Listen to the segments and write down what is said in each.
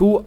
2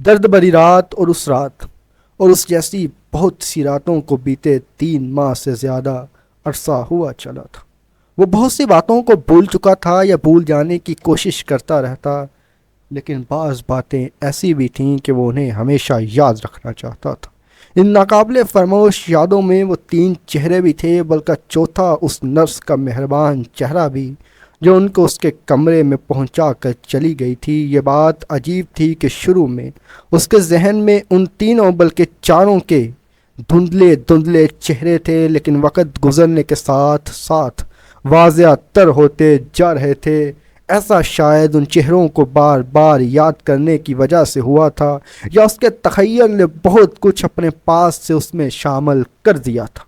درد بری رات اور اس جیسی بہت سی راتوں کو بیتے 3 ماہ سے زیادہ عرصہ ہوا چلا تھا۔ وہ بہت سی باتوں کو بھول چکا تھا یا بھول جانے کی کوشش کرتا رہتا، لیکن بعض باتیں ایسی بھی تھیں کہ وہ انہیں ہمیشہ یاد رکھنا چاہتا تھا۔ ان ناقابل فراموش یادوں میں وہ 3 چہرے بھی تھے، بلکہ چوتھا اس نرس کا مہربان چہرہ بھی جو ان کو اس کے کمرے میں پہنچا کر چلی گئی تھی۔ یہ بات عجیب تھی کہ شروع میں اس کے ذہن میں ان تینوں بلکہ 4 کے دھندلے چہرے تھے، لیکن وقت گزرنے کے ساتھ ساتھ واضح تر ہوتے جا رہے تھے۔ ایسا شاید ان چہروں کو بار بار یاد کرنے کی وجہ سے ہوا تھا، یا اس کے تخیل نے بہت کچھ اپنے پاس سے اس میں شامل کر دیا تھا۔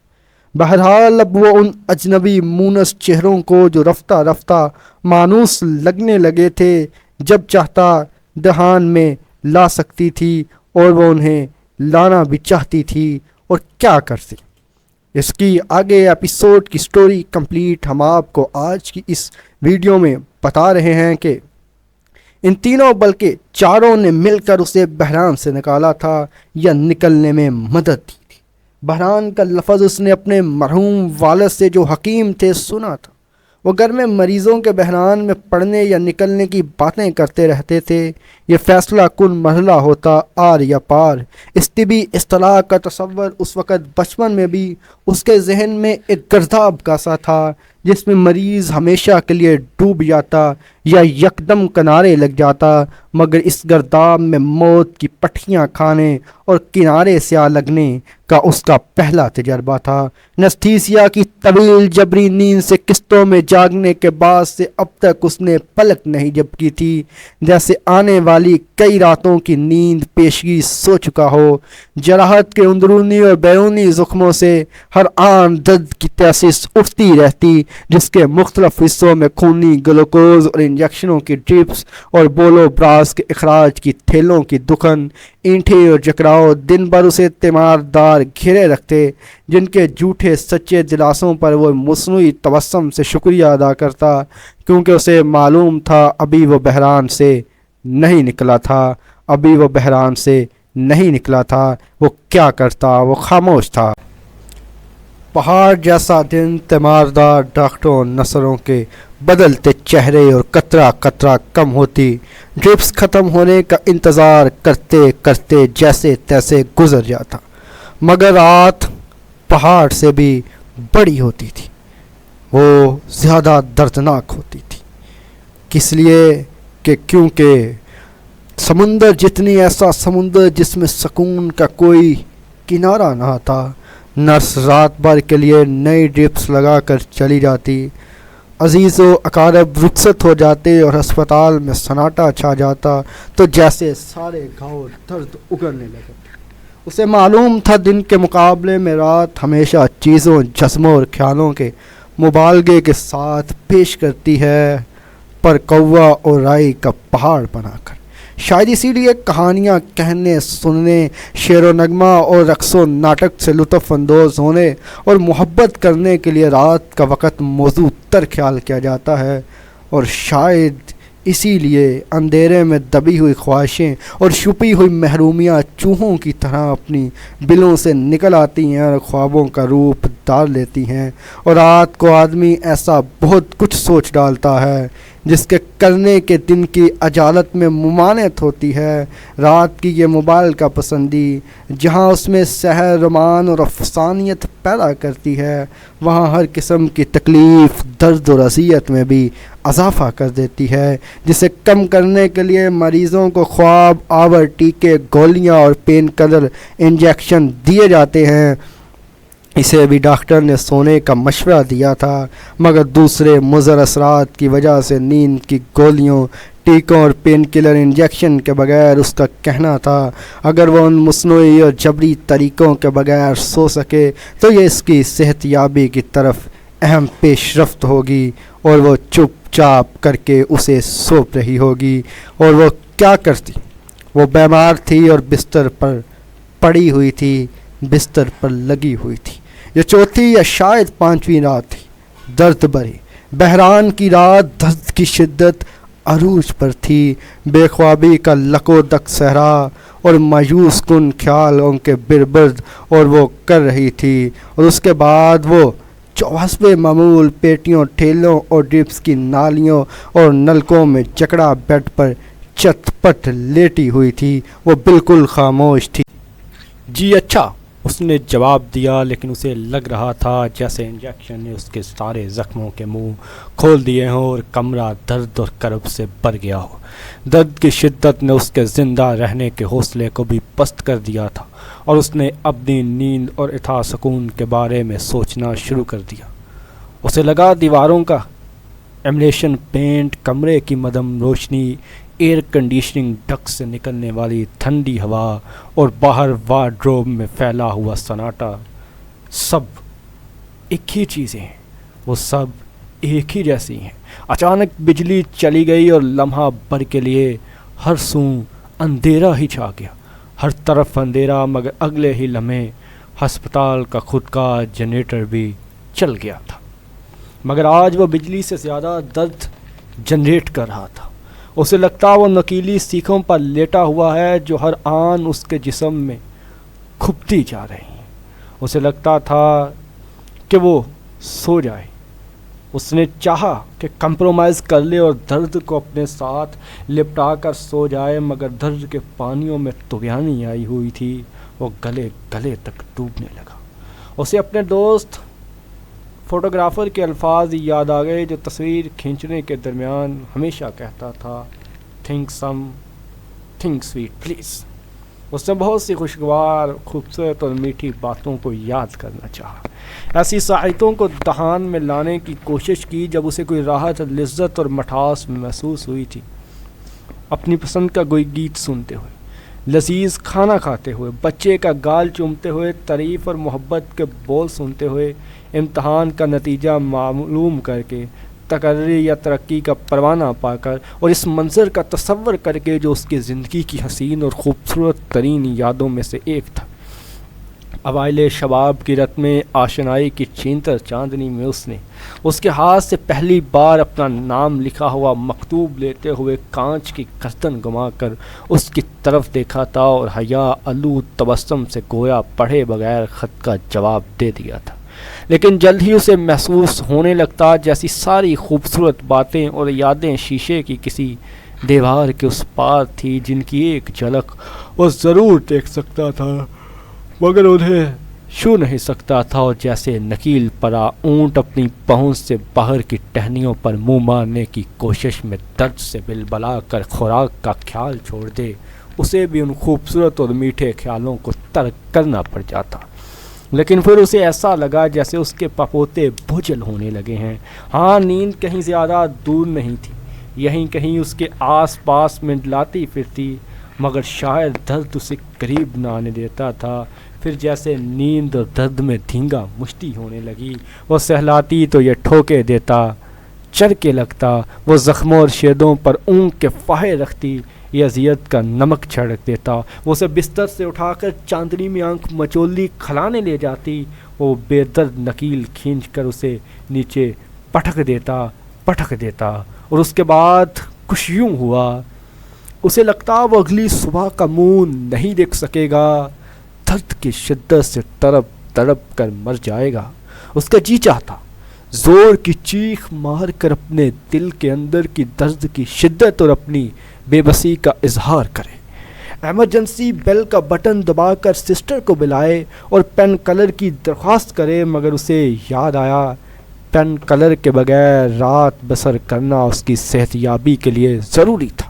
بہرحال اب وہ ان اجنبی مونس چہروں کو جو رفتہ رفتہ مانوس لگنے لگے تھے جب چاہتا دہان میں لا سکتی تھی، اور وہ انہیں لانا بھی چاہتی تھی، اور کیا کرتی۔ اس کی آگے ایپیسوڈ کی سٹوری کمپلیٹ ہم آپ کو آج کی اس ویڈیو میں بتا رہے ہیں کہ ان تینوں بلکہ 4 نے مل کر اسے بحران سے نکالا تھا یا نکلنے میں مدد دی تھی۔ بحران کا لفظ اس نے اپنے مرحوم والد سے جو حکیم تھے سنا تھا۔ وہ گھر میں مریضوں کے بحران میں پڑنے یا نکلنے کی باتیں کرتے رہتے تھے۔ یہ فیصلہ کن مرحلہ ہوتا آر یا پار۔ اس طبی اصطلاح کا تصور اس وقت بچپن میں بھی اس کے ذہن میں ایک گرداب کا سا تھا، جس میں مریض ہمیشہ کے لیے ڈوب جاتا یا یکدم کنارے لگ جاتا، مگر اس گرداب میں موت کی پٹھیاں کھانے اور کنارے سے آ لگنے کا اس کا پہلا تجربہ تھا۔ نستھیسیا کی طویل جبری نیند سے قسطوں میں جاگنے کے بعد سے اب تک اس نے پلک نہیں جھپکی تھی، جیسے آنے والی کئی راتوں کی نیند پیشگی سو چکا ہو۔ جراحت کے اندرونی اور بیرونی زخموں سے ہر آن درد کی تحسیس اٹھتی رہتی، جس کے مختلف حصوں میں خونی گلوکوز اور انجیکشنوں کی ڈرپس اور بولو براس کے اخراج کی تھیلوں کی دکن، اینٹھے اور جکراؤ دن بھر اسے تیماردار گھیرے رکھتے، جن کے جھوٹے سچے دلاسوں پر وہ مصنوعی تبسم سے شکریہ ادا کرتا، کیونکہ اسے معلوم تھا ابھی وہ بحران سے نہیں نکلا تھا۔ وہ کیا کرتا؟ وہ خاموش تھا۔ پہاڑ جیسا دن تیماردار ڈاکٹروں نرسوں کے بدلتے چہرے اور قطرہ قطرہ کم ہوتی ڈرپس ختم ہونے کا انتظار کرتے کرتے جیسے تیسے گزر جاتا، مگر رات پہاڑ سے بھی بڑی ہوتی تھی۔ وہ زیادہ دردناک ہوتی تھی، کس لیے کہ کیونکہ سمندر جتنی ایسا سمندر جس میں سکون کا کوئی کنارہ نہ تھا۔ نرس رات بھر کے لیے نئی ڈرپس لگا کر چلی جاتی، عزیز و اقارب رخصت ہو جاتے اور ہسپتال میں سناٹا چھا جاتا تو جیسے سارے گھاؤ درد اگلنے لگے۔ اسے معلوم تھا دن کے مقابلے میں رات ہمیشہ چیزوں، جسموں اور خیالوں کے مبالغے کے ساتھ پیش کرتی ہے، پر کوا اور رائی کا پہاڑ بنا کر۔ شاید اسی لیے کہانیاں کہنے، سننے، شعر و نغمہ اور رقص و ناٹک سے لطف اندوز ہونے اور محبت کرنے کے لیے رات کا وقت موزوں تر خیال کیا جاتا ہے، اور شاید اسی لیے اندھیرے میں دبی ہوئی خواہشیں اور چھپی ہوئی محرومیاں چوہوں کی طرح اپنی بلوں سے نکل آتی ہیں اور خوابوں کا روپ دار لیتی ہیں، اور رات کو آدمی ایسا بہت کچھ سوچ ڈالتا ہے جس کے کرنے کے دن کی عجالت میں ممانعت ہوتی ہے۔ رات کی یہ مبالغہ پسندی جہاں اس میں سحر، رومان اور افسانیت پیدا کرتی ہے، وہاں ہر قسم کی تکلیف، درد اور اذیت میں بھی اضافہ کر دیتی ہے، جسے کم کرنے کے لیے مریضوں کو خواب آور ٹیکے، گولیاں اور پین کلر انجیکشن دیے جاتے ہیں۔ اسے بھی ڈاکٹر نے سونے کا مشورہ دیا تھا، مگر دوسرے مضر اثرات کی وجہ سے نیند کی گولیوں، ٹیکوں اور پین کلر انجیکشن کے بغیر اس کا کہنا تھا اگر وہ ان مصنوعی اور جبری طریقوں کے بغیر سو سکے تو یہ اس کی صحت یابی کی طرف اہم پیش رفت ہوگی، اور وہ چپ چاپ کر کے اسے سونپ رہی ہوگی۔ اور وہ کیا کرتی؟ وہ بیمار تھی اور بستر پر پڑی ہوئی تھی، بستر پر لگی ہوئی تھی۔ یہ 4تھی یا شاید 5ویں رات تھی، درد بھری بحران کی رات، درد کی شدت عروج پر تھی، بے خوابی کا لکو دک صحرا اور مایوس کن خیال ان کے بربرد اور وہ کر رہی تھی، اور اس کے بعد وہ جو حسب معمول پیٹیوں، ٹھیلوں اور ڈرپس کی نالیوں اور نلکوں میں جکڑا بیڈ پر چت پٹ لیٹی ہوئی تھی، وہ بالکل خاموش تھی۔ جی اچھا، اس نے جواب دیا، لیکن اسے لگ رہا تھا جیسے انجیکشن نے اس کے سارے زخموں کے منہ کھول دیے ہوں اور کمرہ درد اور کرب سے بھر گیا ہو۔ درد کی شدت نے اس کے زندہ رہنے کے حوصلے کو بھی پست کر دیا تھا، اور اس نے اپنی نیند اور اطاع سکون کے بارے میں سوچنا شروع کر دیا۔ اسے لگا دیواروں کا ایملیشن پینٹ، کمرے کی مدھم روشنی، ایئر کنڈیشننگ ڈک سے نکلنے والی ٹھنڈی ہوا اور باہر وارڈروب میں پھیلا ہوا سناٹا، سب ایک ہی چیزیں ہیں، وہ سب ایک ہی جیسی ہیں۔ اچانک بجلی چلی گئی اور لمحہ بھر کے لیے ہر سو اندھیرا ہی چھا گیا، ہر طرف اندھیرا، مگر اگلے ہی لمحے ہسپتال کا خود کا جنریٹر بھی چل گیا تھا، مگر آج وہ بجلی سے زیادہ درد جنریٹ کر رہا تھا۔ اسے لگتا وہ نکیلی سیخوں پر لیٹا ہوا ہے جو ہر آن اس کے جسم میں کھپتی جا رہی ہیں۔ اسے لگتا تھا کہ وہ سو جائے۔ اس نے چاہا کہ کمپرومائز کر لے اور درد کو اپنے ساتھ لپٹا کر سو جائے، مگر درد کے پانیوں میں طغیانی آئی ہوئی تھی، وہ گلے گلے تک ڈوبنے لگا۔ اسے اپنے دوست فوٹوگرافر کے الفاظ یاد آ گئے جو تصویر کھینچنے کے درمیان ہمیشہ کہتا تھا، think some think sweet please. اس نے بہت سی خوشگوار، خوبصورت اور میٹھی باتوں کو یاد کرنا چاہا، ایسی ساعتوں کو دہان میں لانے کی کوشش کی جب اسے کوئی راحت، لذت اور مٹھاس محسوس ہوئی تھی، اپنی پسند کا کوئی گیت سنتے ہوئے، لذیذ کھانا کھاتے ہوئے، بچے کا گال چومتے ہوئے، تعریف اور محبت کے بول سنتے ہوئے، امتحان کا نتیجہ معلوم کر کے، تقرری یا ترقی کا پروانہ پا کر، اور اس منظر کا تصور کر کے جو اس کی زندگی کی حسین اور خوبصورت ترین یادوں میں سے ایک تھا۔ اوائل شباب کی رت میں، آشنائی کی چینتر چاندنی میں، اس کے ہاتھ سے پہلی بار اپنا نام لکھا ہوا مکتوب لیتے ہوئے کانچ کی گردن گما کر اس کی طرف دیکھا تھا اور حیا آلود تبسم سے گویا پڑھے بغیر خط کا جواب دے دیا تھا۔ لیکن جلد ہی اسے محسوس ہونے لگتا جیسی ساری خوبصورت باتیں اور یادیں شیشے کی کسی دیوار کے اس پار تھی، جن کی ایک جھلک وہ ضرور دیکھ سکتا تھا مگر انہیں چھو نہیں سکتا تھا، اور جیسے نکیل پرا اونٹ اپنی پہنچ سے باہر کی ٹہنیوں پر منہ مارنے کی کوشش میں درد سے بلبلا کر خوراک کا خیال چھوڑ دے، اسے بھی ان خوبصورت اور میٹھے خیالوں کو ترک کرنا پڑ جاتا۔ لیکن پھر اسے ایسا لگا جیسے اس کے پپوتے بوجھل ہونے لگے ہیں۔ ہاں، نیند کہیں زیادہ دور نہیں تھی، یہیں کہیں اس کے آس پاس منڈلاتی پھرتی، مگر شاید درد اسے قریب نہ آنے دیتا تھا۔ پھر جیسے نیند اور درد میں دھینگا مشتی ہونے لگی، وہ سہلاتی تو یہ ٹھوکے دیتا، چر کے لگتا، وہ زخموں اور شیدوں پر اونگ کے فاہے رکھتی، یہ اذیت کا نمک چھڑک دیتا، وہ اسے بستر سے اٹھا کر چاندنی میں آنکھ مچولی کھلانے لے جاتی، وہ بے درد نکیل کھینچ کر اسے نیچے پٹک دیتا، اور اس کے بعد کچھ یوں ہوا، اسے لگتا وہ اگلی صبح کا منہ نہیں دیکھ سکے گا، درد کی شدت سے تڑپ کر مر جائے گا۔ اس کا جی چاہتا زور کی چیخ مار کر اپنے دل کے اندر کی درد کی شدت اور اپنی بے بسی کا اظہار کرے، ایمرجنسی بیل کا بٹن دبا کر سسٹر کو بلائے اور پین کلر کی درخواست کرے، مگر اسے یاد آیا پین کلر کے بغیر رات بسر کرنا اس کی صحت یابی کے لیے ضروری تھا۔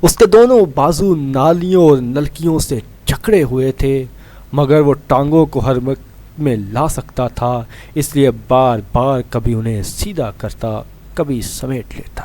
اس کے دونوں بازو نالیوں اور نلکیوں سے جکڑے ہوئے تھے، مگر وہ ٹانگوں کو ہر وقت میں لا سکتا تھا، اس لیے بار بار کبھی انہیں سیدھا کرتا، کبھی سمیٹ لیتا۔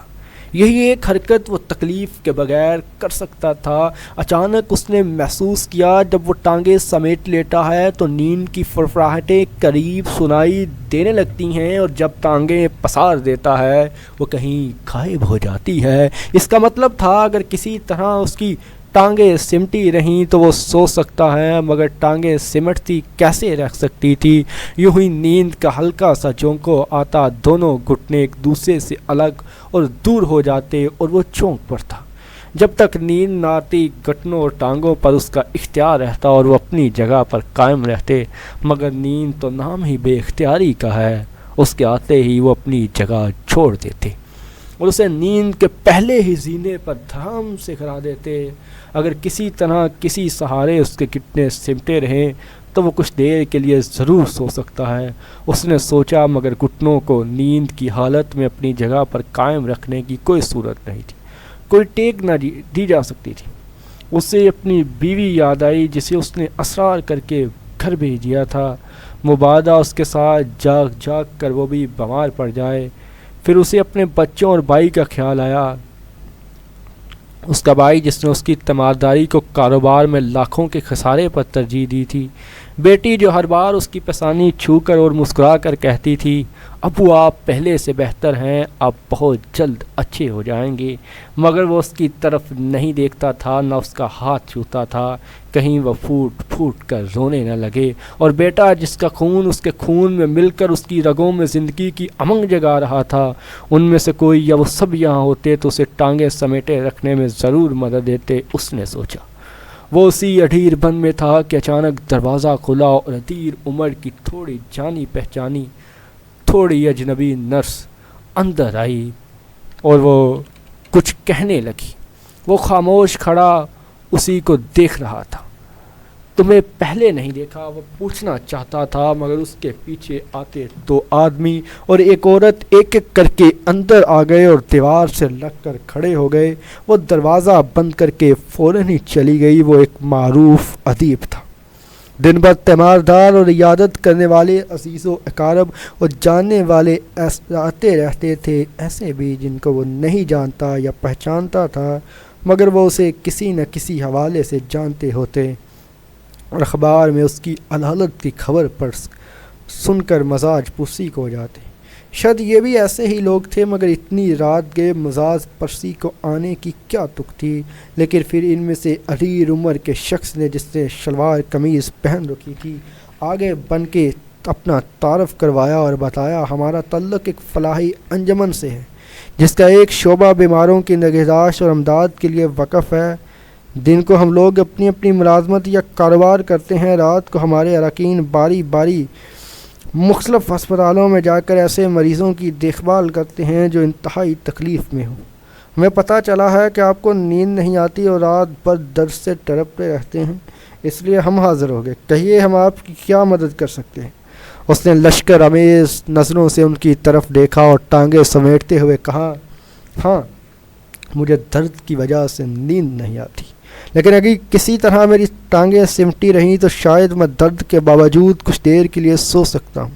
یہی ایک حرکت وہ تکلیف کے بغیر کر سکتا تھا۔ اچانک اس نے محسوس کیا جب وہ ٹانگیں سمیٹ لیتا ہے تو نیند کی فرفراہٹیں قریب سنائی دینے لگتی ہیں، اور جب ٹانگیں پسار دیتا ہے وہ کہیں غائب ہو جاتی ہے۔ اس کا مطلب تھا اگر کسی طرح اس کی ٹانگیں سمٹی رہیں تو وہ سو سکتا ہے، مگر ٹانگیں سمٹتی کیسے رہ سکتی تھی؟ یوں ہی نیند کا ہلکا سا جھونکو آتا، دونوں گھٹنے ایک دوسرے سے الگ اور دور ہو جاتے اور وہ چونک پڑتا۔ جب تک نیند نہ آتی گھٹنوں اور ٹانگوں پر اس کا اختیار رہتا اور وہ اپنی جگہ پر قائم رہتے، مگر نیند تو نام ہی بے اختیاری کا ہے، اس کے آتے ہی وہ اپنی جگہ چھوڑ دیتے اور اسے نیند کے پہلے ہی زینے پر دھڑام سے کرا دیتے۔ اگر کسی طرح کسی سہارے اس کے گھٹنے سمٹے رہیں تو وہ کچھ دیر کے لیے ضرور سو سکتا ہے۔ اس نے سوچا، مگر گھٹنوں کو نیند کی حالت میں اپنی جگہ پر قائم رکھنے کی کوئی صورت نہیں تھی، کوئی ٹیک نہ دی جا سکتی تھی۔ اسے اپنی بیوی یاد آئی جسے اس نے اصرار کر کے گھر بھیج دیا تھا، مبادہ اس کے ساتھ جاگ جاگ کر وہ بھی بیمار پڑ جائے۔ پھر اسے اپنے بچوں اور بھائی کا خیال آیا، اس کا بھائی جس نے اس کی تیمارداری کو کاروبار میں لاکھوں کے خسارے پر ترجیح دی تھی، بیٹی جو ہر بار اس کی پیشانی چھو کر اور مسکرا کر کہتی تھی، ابو آپ پہلے سے بہتر ہیں، آپ بہت جلد اچھے ہو جائیں گے، مگر وہ اس کی طرف نہیں دیکھتا تھا، نہ اس کا ہاتھ چھوتا تھا، کہیں وہ پھوٹ پھوٹ کر رونے نہ لگے۔ اور بیٹا جس کا خون اس کے خون میں مل کر اس کی رگوں میں زندگی کی امنگ جگا رہا تھا، ان میں سے کوئی یا وہ سب یہاں ہوتے تو اسے ٹانگیں سمیٹے رکھنے میں ضرور مدد دیتے۔ اس نے سوچا، وہ اسی اڈھیر بند میں تھا کہ اچانک دروازہ کھلا اور ادیر عمر کی تھوڑی جانی پہچانی تھوڑی اجنبی نرس اندر آئی اور وہ کچھ کہنے لگی۔ وہ خاموش کھڑا اسی کو دیکھ رہا تھا۔ تمہیں پہلے نہیں دیکھا، وہ پوچھنا چاہتا تھا، مگر اس کے پیچھے آتے دو آدمی اور ایک عورت ایک ایک کر کے اندر آ گئے اور دیوار سے لگ کر کھڑے ہو گئے۔ وہ دروازہ بند کر کے فوراً ہی چلی گئی۔ وہ ایک معروف ادیب تھا، دن بھر تیماردار اور عیادت کرنے والے عزیز و اقارب اور جاننے والے آتے رہتے تھے، ایسے بھی جن کو وہ نہیں جانتا یا پہچانتا تھا، مگر وہ اسے کسی نہ کسی حوالے سے جانتے ہوتے اور اخبار میں اس کی علالت کی خبر پر سن کر مزاج پرسی کو ہو جاتے۔ شاید یہ بھی ایسے ہی لوگ تھے، مگر اتنی رات گئے مزاج پرسی کو آنے کی کیا تک تھی۔ لیکن پھر ان میں سے ادھیر عمر کے شخص نے، جس نے شلوار قمیض پہن رکھی تھی، آگے بن کے اپنا تعارف کروایا اور بتایا، ہمارا تعلق ایک فلاحی انجمن سے ہے جس کا ایک شعبہ بیماروں کی نگہداشت اور امداد کے لیے وقف ہے۔ دن کو ہم لوگ اپنی اپنی ملازمت یا کاروبار کرتے ہیں، رات کو ہمارے اراکین باری باری مختلف ہسپتالوں میں جا کر ایسے مریضوں کی دیکھ بھال کرتے ہیں جو انتہائی تکلیف میں ہوں۔ ہمیں پتہ چلا ہے کہ آپ کو نیند نہیں آتی اور رات بھر درد سے تڑپتے رہتے ہیں، اس لیے ہم حاضر ہو گئے، کہیے ہم آپ کی کیا مدد کر سکتے ہیں۔ اس نے لشکر امیز نظروں سے ان کی طرف دیکھا اور ٹانگیں سمیٹتے ہوئے کہا، ہاں مجھے درد کی وجہ سے نیند نہیں آتی، لیکن اگر کسی طرح میری ٹانگیں سمٹی رہیں تو شاید میں درد کے باوجود کچھ دیر کے لیے سو سکتا ہوں۔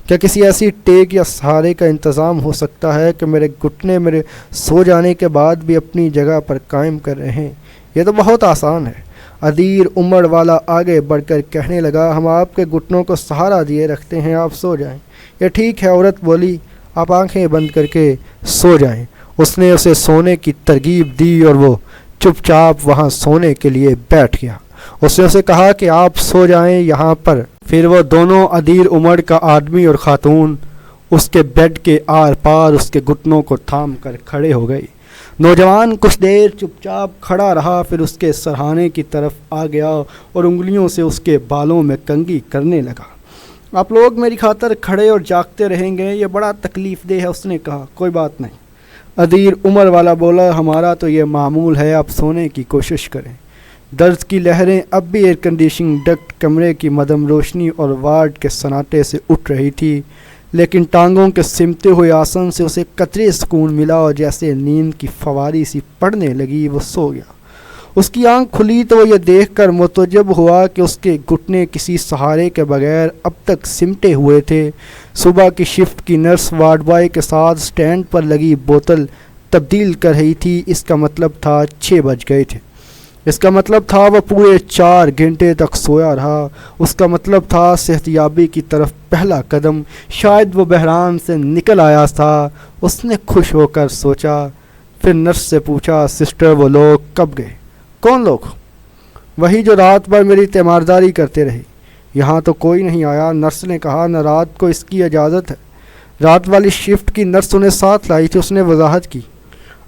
کیا کسی ایسی ٹیک یا سہارے کا انتظام ہو سکتا ہے کہ میرے گھٹنے میرے سو جانے کے بعد بھی اپنی جگہ پر قائم کر رہے ہیں؟ یہ تو بہت آسان ہے۔ ادیر عمر والا آگے بڑھ کر کہنے لگا، ہم آپ کے گھٹنوں کو سہارا دیے رکھتے ہیں، آپ سو جائیں۔ یہ ٹھیک ہے، عورت بولی، آپ آنکھیں بند کر کے سو جائیں۔ اس نے اسے سونے کی ترغیب دی اور وہ چپ چاپ وہاں سونے کے لیے بیٹھ گیا۔ اس نے اسے کہا کہ آپ سو جائیں یہاں پر۔ پھر وہ دونوں ادیر عمر کا آدمی اور خاتون اس کے بیڈ کے آر پار اس کے گھٹنوں کو تھام کر کھڑے ہو گئے۔ نوجوان کچھ دیر چپ چاپ کھڑا رہا، پھر اس کے سرہانے کی طرف آ گیا اور انگلیوں سے اس کے بالوں میں کنگھی کرنے لگا۔ آپ لوگ میری خاطر کھڑے اور جاگتے رہیں گے، یہ بڑا تکلیف دہ ہے۔ اس نے کہا، کوئی بات نہیں۔ ادیر عمر والا بولا، ہمارا تو یہ معمول ہے، آپ سونے کی کوشش کریں۔ درد کی لہریں اب بھی ایئر کنڈیشننگ ڈکٹ، کمرے کی مدھم روشنی اور وارڈ کے سناٹے سے اٹھ رہی تھی، لیکن ٹانگوں کے سمتے ہوئے آسن سے اسے قطرے سکون ملا اور جیسے نیند کی فواری سی پڑنے لگی، وہ سو گیا۔ اس کی آنکھ کھلی تو وہ یہ دیکھ کر متعجب ہوا کہ اس کے گھٹنے کسی سہارے کے بغیر اب تک سمٹے ہوئے تھے۔ صبح کی شفٹ کی نرس وارڈ بوائے کے ساتھ سٹینڈ پر لگی بوتل تبدیل کر رہی تھی۔ اس کا مطلب تھا 6 بج گئے تھے۔ اس کا مطلب تھا وہ پورے 4 گھنٹے تک سویا رہا۔ اس کا مطلب تھا صحت یابی کی طرف پہلا قدم، شاید وہ بحران سے نکل آیا تھا۔ اس نے خوش ہو کر سوچا۔ پھر نرس سے پوچھا، سسٹر وہ لوگ کب گئے؟ کون لوگ؟ وہی جو رات بھر میری تیمارداری کرتے رہے۔ یہاں تو کوئی نہیں آیا، نرس نے کہا، نہ رات کو اس کی اجازت ہے۔ رات والی شفٹ کی نرس انہیں ساتھ لائی تھی، اس نے وضاحت کی۔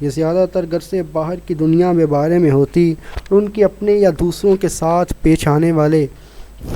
یہ زیادہ تر گھر سے باہر کی دنیا میں بارے میں ہوتی اور ان کی اپنے یا دوسروں کے ساتھ پیش آنے والے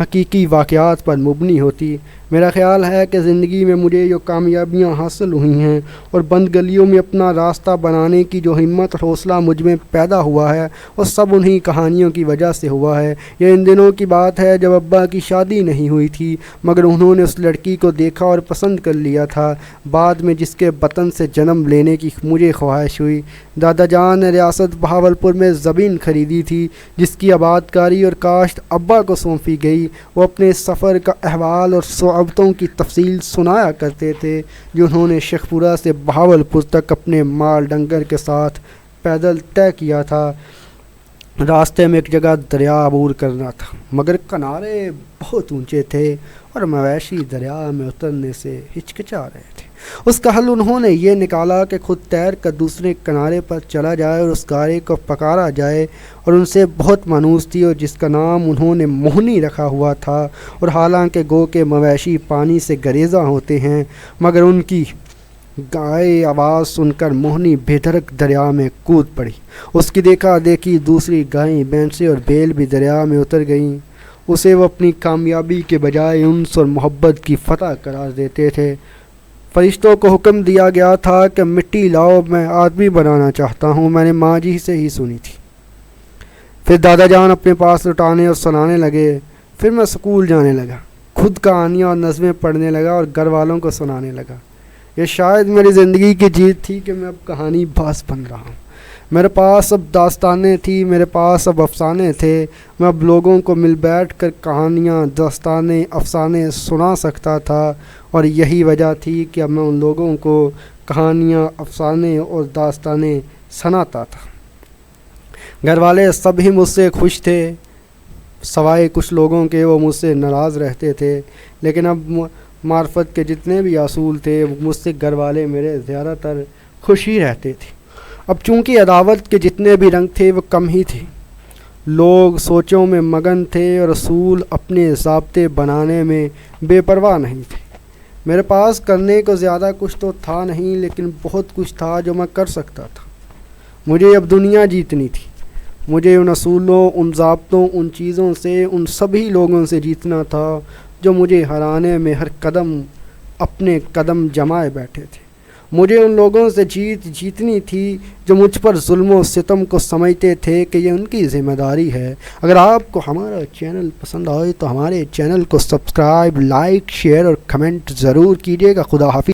حقیقی واقعات پر مبنی ہوتی۔ میرا خیال ہے کہ زندگی میں مجھے جو کامیابیاں حاصل ہوئی ہیں اور بند گلیوں میں اپنا راستہ بنانے کی جو ہمت اور حوصلہ مجھ میں پیدا ہوا ہے وہ سب انہی کہانیوں کی وجہ سے ہوا ہے۔ یہ ان دنوں کی بات ہے جب ابا کی شادی نہیں ہوئی تھی، مگر انہوں نے اس لڑکی کو دیکھا اور پسند کر لیا تھا، بعد میں جس کے وطن سے جنم لینے کی مجھے خواہش ہوئی۔ دادا جان نے ریاست بہاولپور میں زمین خریدی تھی جس کی آباد کاری اور کاشت ابا کو سونپی گئی۔ وہ اپنے سفر کا احوال اور صعوبتوں کی تفصیل سنایا کرتے تھے جو انہوں نے شیخ پورہ سے بہاولپور تک اپنے مال ڈنگر کے ساتھ پیدل طے کیا تھا۔ راستے میں ایک جگہ دریا عبور کرنا تھا، مگر کنارے بہت اونچے تھے اور مویشی دریا میں اترنے سے ہچکچا رہے تھے۔ اس کا حل انہوں نے یہ نکالا کہ خود تیر کر دوسرے کنارے پر چلا جائے اور اس گارے کو پکارا جائے، اور ان سے بہت مانوس تھی اور جس کا نام انہوں نے موہنی رکھا ہوا تھا۔ اور حالانکہ گو کے مویشی پانی سے گریزاں ہوتے ہیں، مگر ان کی گائے آواز سن کر موہنی بے دھڑک دریا میں کود پڑی۔ اس کی دیکھا دیکھی دوسری گائیں، بھینسیں اور بیل بھی دریا میں اتر گئیں۔ اسے وہ اپنی کامیابی کے بجائے انس اور محبت کی فتح قرار دیتے تھے۔ فرشتوں کو حکم دیا گیا تھا کہ مٹی لاؤ، میں آدمی بنانا چاہتا ہوں۔ میں نے ماں جی سے ہی سنی تھی۔ پھر دادا جان اپنے پاس لٹانے اور سنانے لگے۔ پھر میں سکول جانے لگا، خود کہانیاں اور نظمیں پڑھنے لگا اور گھر والوں کو سنانے لگا۔ یہ شاید میری زندگی کی جیت تھی کہ میں اب کہانی باز بن رہا ہوں۔ میرے پاس اب داستانیں تھیں، میرے پاس اب افسانے تھے۔ میں اب لوگوں کو مل بیٹھ کر کہانیاں، داستانیں، افسانے سنا سکتا تھا، اور یہی وجہ تھی کہ اب میں ان لوگوں کو کہانیاں، افسانے اور داستانیں سناتا تھا۔ گھر والے سب ہی مجھ سے خوش تھے، سوائے کچھ لوگوں کے وہ مجھ سے ناراض رہتے تھے، لیکن اب معرفت کے جتنے بھی اصول تھے مجھ سے گھر والے میرے زیادہ تر خوش ہی رہتے تھے۔ اب چونکہ عداوت کے جتنے بھی رنگ تھے وہ کم ہی تھے، لوگ سوچوں میں مگن تھے اور اصول اپنے ضابطے بنانے میں بے پرواہ نہیں تھے۔ میرے پاس کرنے کو زیادہ کچھ تو تھا نہیں، لیکن بہت کچھ تھا جو میں کر سکتا تھا۔ مجھے اب دنیا جیتنی تھی، مجھے ان اصولوں، ان ضابطوں، ان چیزوں سے، ان سبھی لوگوں سے جیتنا تھا جو مجھے ہرانے میں ہر قدم اپنے قدم جمائے بیٹھے تھے۔ مجھے ان لوگوں سے جیتنی تھی جو مجھ پر ظلم و ستم کو سمجھتے تھے کہ یہ ان کی ذمہ داری ہے۔ اگر آپ کو ہمارا چینل پسند آئے تو ہمارے چینل کو سبسکرائب، لائک، شیئر اور کمنٹ ضرور کیجیے گا۔ خدا حافظ۔